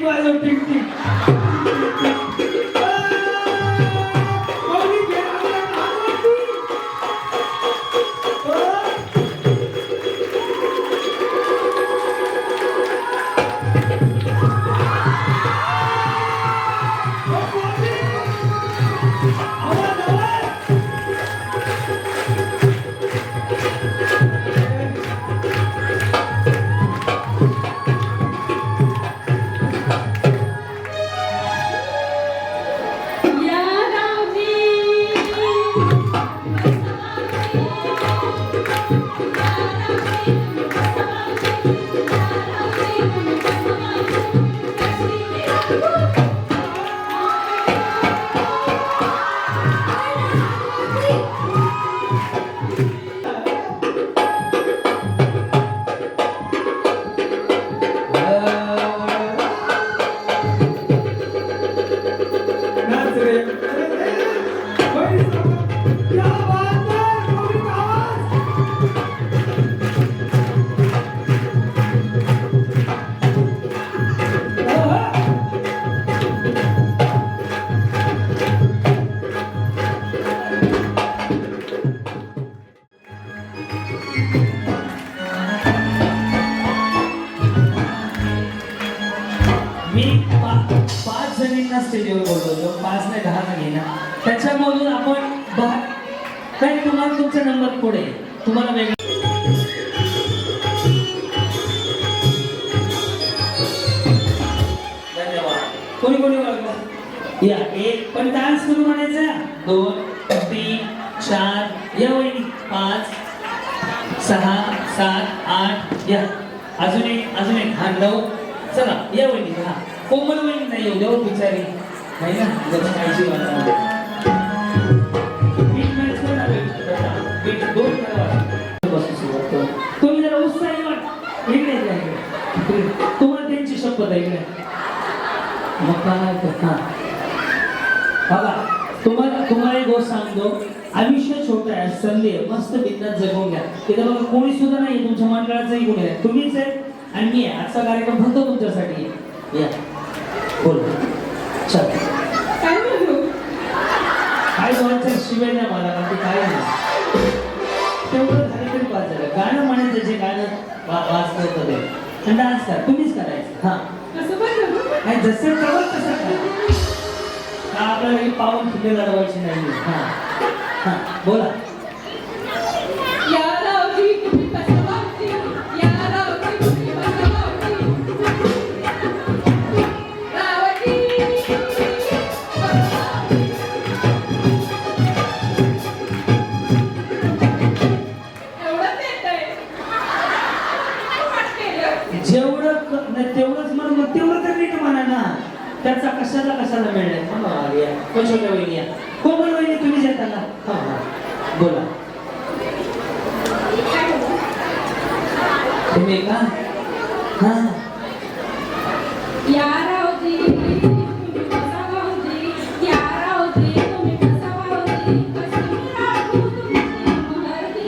वाजव टिंग पाच जणींना स्टेजवर बोलवतो, 5 नाही 10 जणी ना, त्याच्यामधून आपण काय तुम्हाला तुमचा नंबर पुढे तुम्हाला वेगळं धन्यवाद. कोणी कोणी ओळखलं या एक पण डान्स करू म्हणायचा 2 3 4 या वहिनी 5 6 7 8 या अजून एक हा 9 चला या वहिनी हा कोमल वहिनी नाही येऊ देऊ बिचारी नाही ना जरा काळजी वाटते बीट मॅच करा बीट 2 करा बसू सुरुवात करू तुम्ही जरा उत्साही वाट इकडे तुम्हाला त्यांची शपथ आहे इकडे मग काय करता बघा तुम्हाला एक गोष्ट सांगतो आयुष्य छोटं आहे संधी आहे मस्त बिंदास जगून घ्या तिथं बघा कोणी सुद्धा नाही तुमच्या मंडळाचंही कोणी आहे तुम्हीच आहे आणि मी आहे आजचा कार्यक्रम फक्त तुमच्यासाठी या बोल चल काय बोलू काय बोलायचं शिवाय नाही मला बाकी काय नाही तेवढं झालं तरी पाच झालं गाणं म्हणायचं जे गाणं वाचलं होतं ते आणि डान्स करा तुम्हीच करायचं हा कसं पण नाही जसं कळत तसं करा का आपल्याला पाऊल फुले लढवायची नाही हा हा बोला या रावजी तुम्ही बसवावती या रावजी तुम्ही बसवावती रावजी एवढंच येतंय जेवढं नाही तेवढंच मग तेवढं तर नीट म्हणा ना त्याचा कशाला मिळेल छोट्या वहिनी कोमल वहिनी तुम्ही येताना बोला तुम्ही का हा या रावजी तुम्ही बसवावती या रावजी तुम्ही बसवावती कसं राखू तुमची महर्ती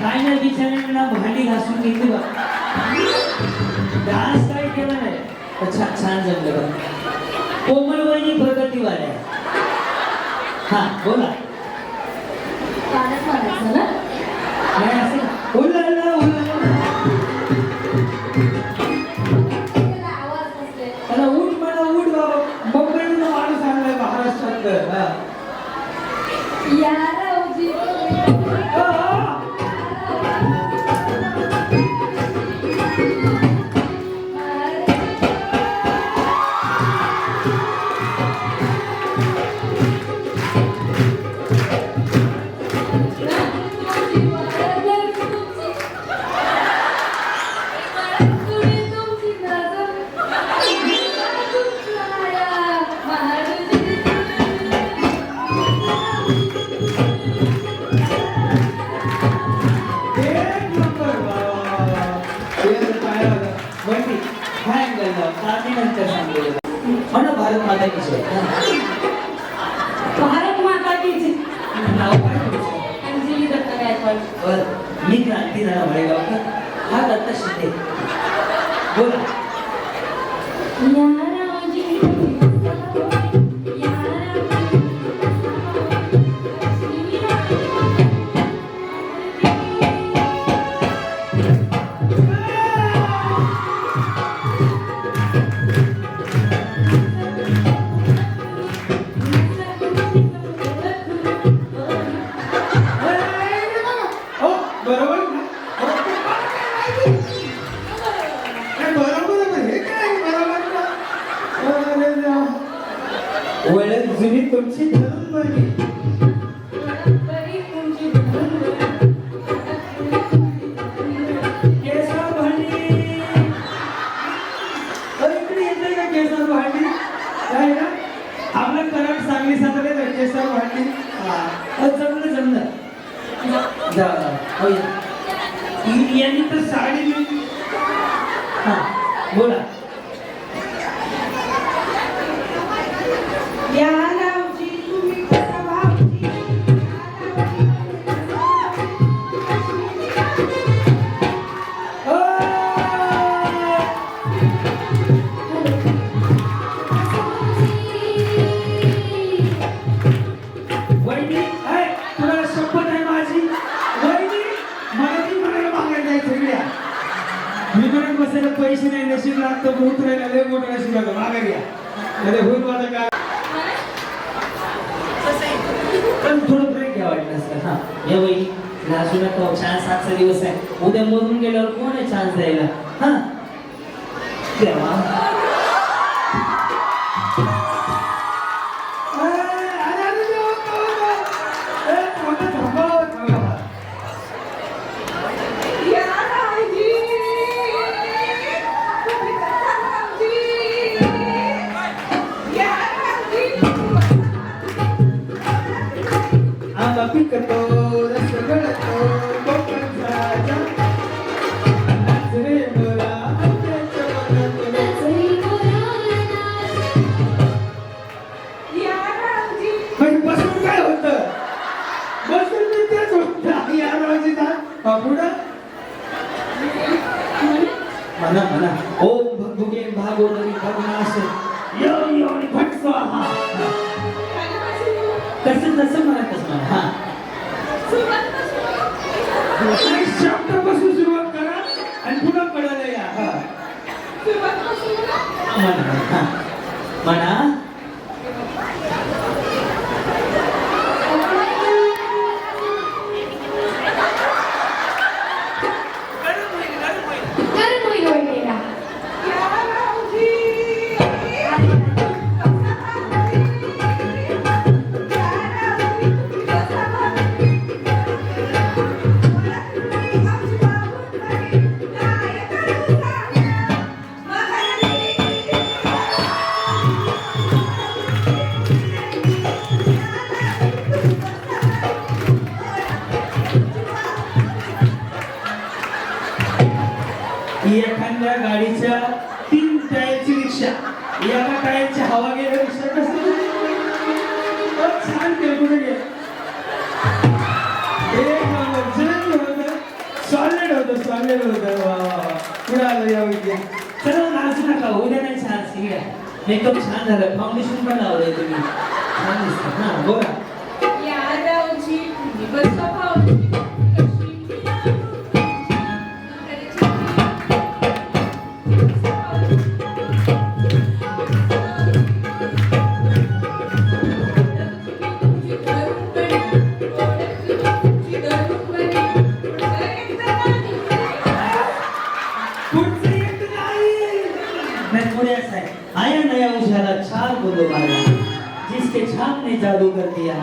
काय नाही बिचाऱ्यांना भांडी घासून घेतली बा डान्स काय केला नाही छान जमलं बघ कोमल वहिनी प्रगतीवार आहे हा बोला गाणं म्हणायचं ना नाही असं उल्ला आवाज नसले त्याला उठ म्हणा उठ बाबा मुंबईला माणूस आणलाय महाराष्ट्रात हा या रावजी भारत माता की जय. भारत माता की जय. नाव काय तुमचं? अंजली दत्त गायकवाड. बरं मी क्रांती झाला वळेगावकर, हा दत्ता शिंदे. बोला. या रावजी तुम्ही बसावं, या रावजी तुम्ही बसावं. हो बरोबर ना? बरोबर हे काय बरोबर ना? अरे देवा. ओळख जुनी तुमची धरून बरी. बरी तुमची धरून केसर भांडी. इकडे येते का केसर भांडी? काय ना? आपलं कराड सांगली सातारे ना केसर भांडी. जमलं जमलं. जा हो या. यांनी तर साडी लिहिली. हा बोला. या रावजी तुम्ही बसावं. वहिनी आहे, तुम्हाला शपथ आहे माझी. वहिनी मला ती म्हणायला मागायला जायचं घ्या. मी म्हणत बसायला पैसे नाही नशीब लागतं भूत राहिला लय मोठं नशीब लागतं मागे घ्या. अरे भूत माझं काय पण थोडं ब्रेक घ्या वाटलं असतं. हा या वहिनी नाचू नका. छान 7 दिवस आहे. उद्या मरून गेल्यावर कोण आहे चान्स द्यायला? हा देवा. या रावजी तुम्ही बसावं. या रावजी आंबा पिकतो रस गळतो कोकणचा जा. नाच रे मोरा आंब्याच्या वनात. या रावजी पण बसून काय होतं? बसून मी तेच होतं. या रोजीचा पुढं म्हणा म्हणा. ओम भगभुगे भागोदरी भगनाश यो यो आणि भट स्वाहा. कसं तसं म्हणा कसं म्हणा. हा एक शब्दापासून सुरुवात करा आणि पुढं पडायला या. हा. म्हणा. हा म्हणा. गरम होईल वळलेला. या रावजी एखाद्या गाडीच्या 3 टायरची रिक्षा, एका टायरची हवा गेल्या रिक्षा कसं छान केलं कुठे गेलं? एक नंबर छान होतं. सॉलिड होतं. वा वा वा. पुढे आलं या वैद्य. चला नाचू नका. उद्या नाही छान सिंगड्या. मेकअप छान झालं. फाउंडेशन पण लावलंय तुम्ही. छान दिसतं. हा बोला. या रावजी तुम्ही बसावं. पुढचं एक नाही. मैं पुढे असं आहे. आया नया उजाला छान बोलो मारा, जिसके छाप ने जादू कर दिया.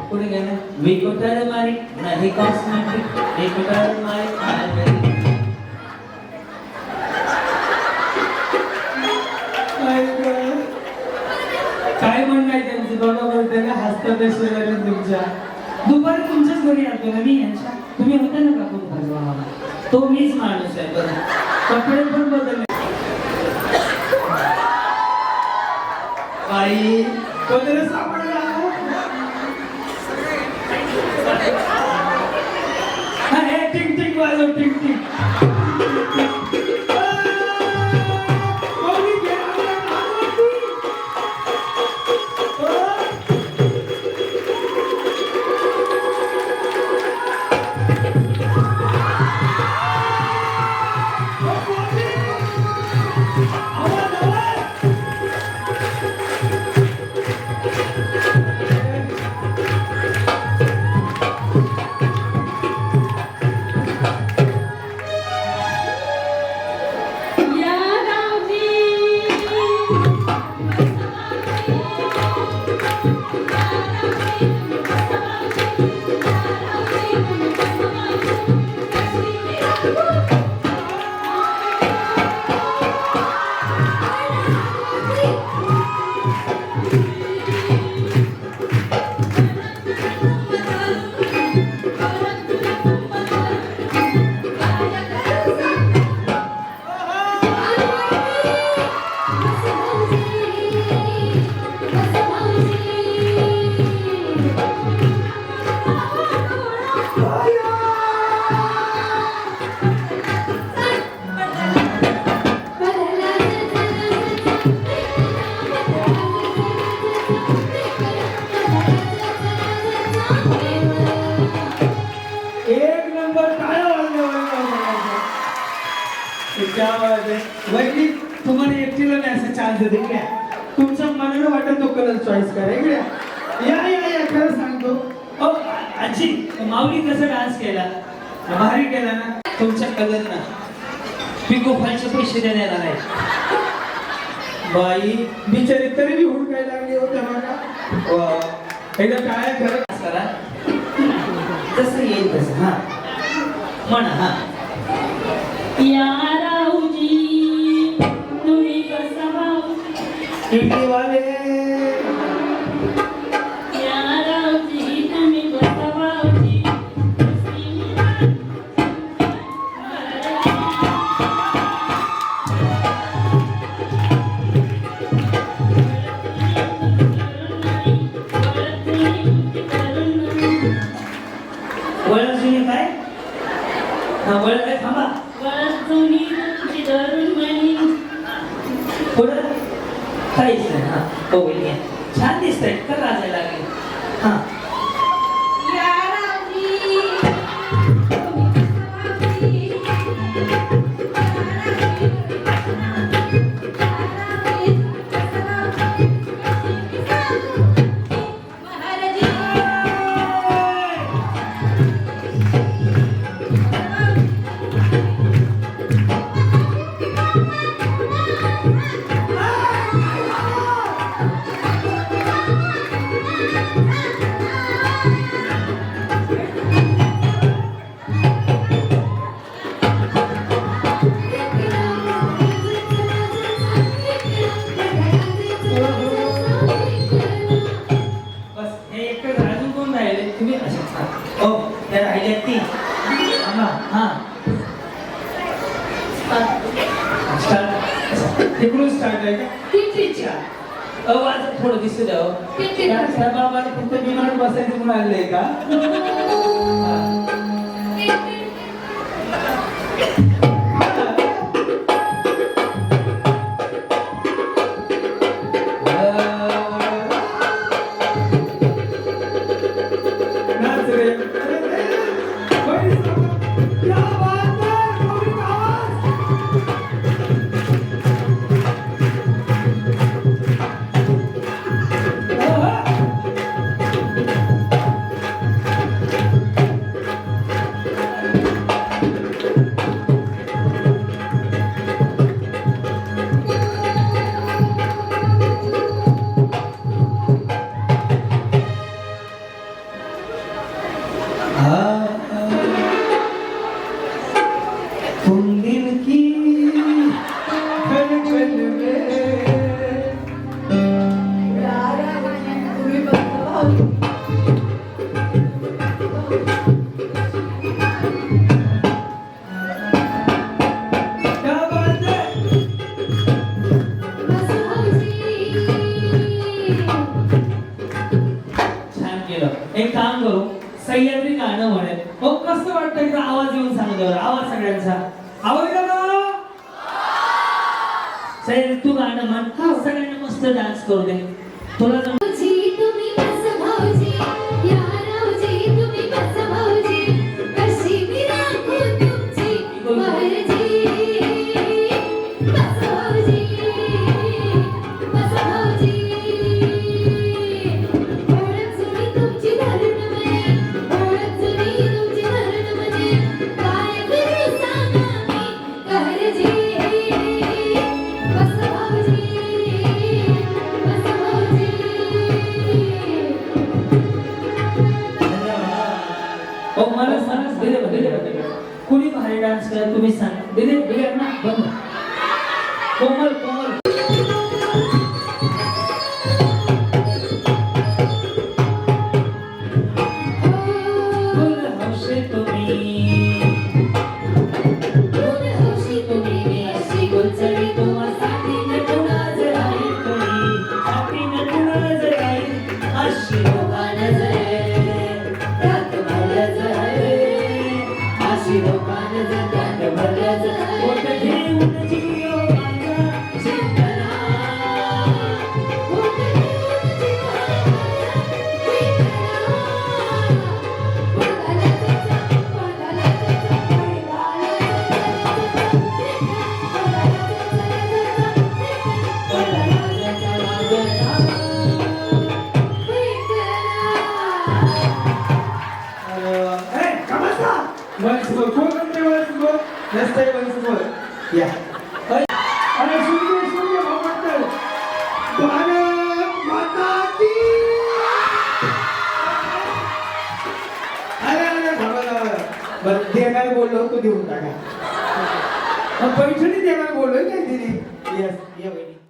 पुढे गेलं. विकोटर मारी नाही कॉस्मेटिक. विकोटर मारी आलबेरी. काय म्हणणं आहे त्यांचं? बघा बोलते ना हसतात शेजारी तुमच्या. दुपारी तुमच्याच घरी आलतो ना मी यांच्या. तुम्ही होते ना का खूप? तो मीच माणूस आहे. बरं कपडे पण बदलले. बाई कोणाला सापडला? हा, हे टिंग टिंग टिक टिक माऊली घे आपल्या नावावरती. आवाज आवाज. या रावजी एक नंबर काय वैदी तुम्हाला एकटीला मी असं चान्स देते काय तुमच्या मनाला वाटत तो कलर चॉईस करा इकड्या या खरं सांगतो. ओ आजी माऊली कसा डान्स केला भारी केला ना. तुमच्या कलर ना पिको फालचे पैसे देण्यात आहे. बाई बिचारी तरी बी हुडकायला लागली होत्या बघा. वा एकदा काय खरं डान्स करा जसं येईल तसं हा म्हणा हा. या रावजी तुम्ही कसा भाऊजी इडलीवाले या रावजी तुम्ही कसा भाऊजी वळण जुनी काय हा वळण काय थांबा पुढं काहीच नाही हा हो बहिणी छान दिसतंय का लाजायला लागली हा. या रावजी तुम्ही बस हे एकटं अजून कोण राहिले तुम्ही अशा हो त्या राहिल्या ती थांबा हा स्टार्ट तिकडून स्टार्ट आहे का. टिचीच्या आवाज थोडं दिसू द्या हो. त्या बाबाला फक्त विमानात बसायचं म्हणून आणलंय का नाच रे. बाई, क्या बात है, माऊली का आवाज. तुम दिल की धड़कन में तुम्ही कसा भाऊजी क्या बात है. छान केलं एक काम करू सह्याद्री गाणं म्हणेल हो कसं वाटतं एकदा आवाज येऊन सांगा मांडीवर आवाज सगळ्यांचा आवडलं ना सैल तू गाणं म्हण सगळ्यांना मस्त डान्स करू दे तुला जम- भाऊजी तुम्ही बस भाऊजी या रावजी तुम्ही बस भाऊजी कशी मी राखू तुमची मर्जी बस भाऊजी ओळख जुनी तुमची धरण म्हणे ओळख जुनी तुमची धरण म्हणे काय करू सांगा मी कहरजी बस भाऊजी बस भाऊजी ओ मला दिले कोणी भारी डान्स करा तुम्ही सांग दिले बिघड ना बंद कोमल कोमल फुल हौशे तुम्ही फुल हौशी तुम्ही अशी गुलचडी तुम्हासाठी नटूनच राहील तुम्ही साठी नटूनच राहील अशी लोकांच त्यात भरलंच अशी लोकांच त्यात भरलंच पोट घेऊन जियो माझा चिंतना पोट घेऊन या अरे सूर्य भगवंत भारत माता की अरे बरं देणार बोललो तू देऊन टाका पैठणी देणार बोललोय काय दिली येस ये वहिनी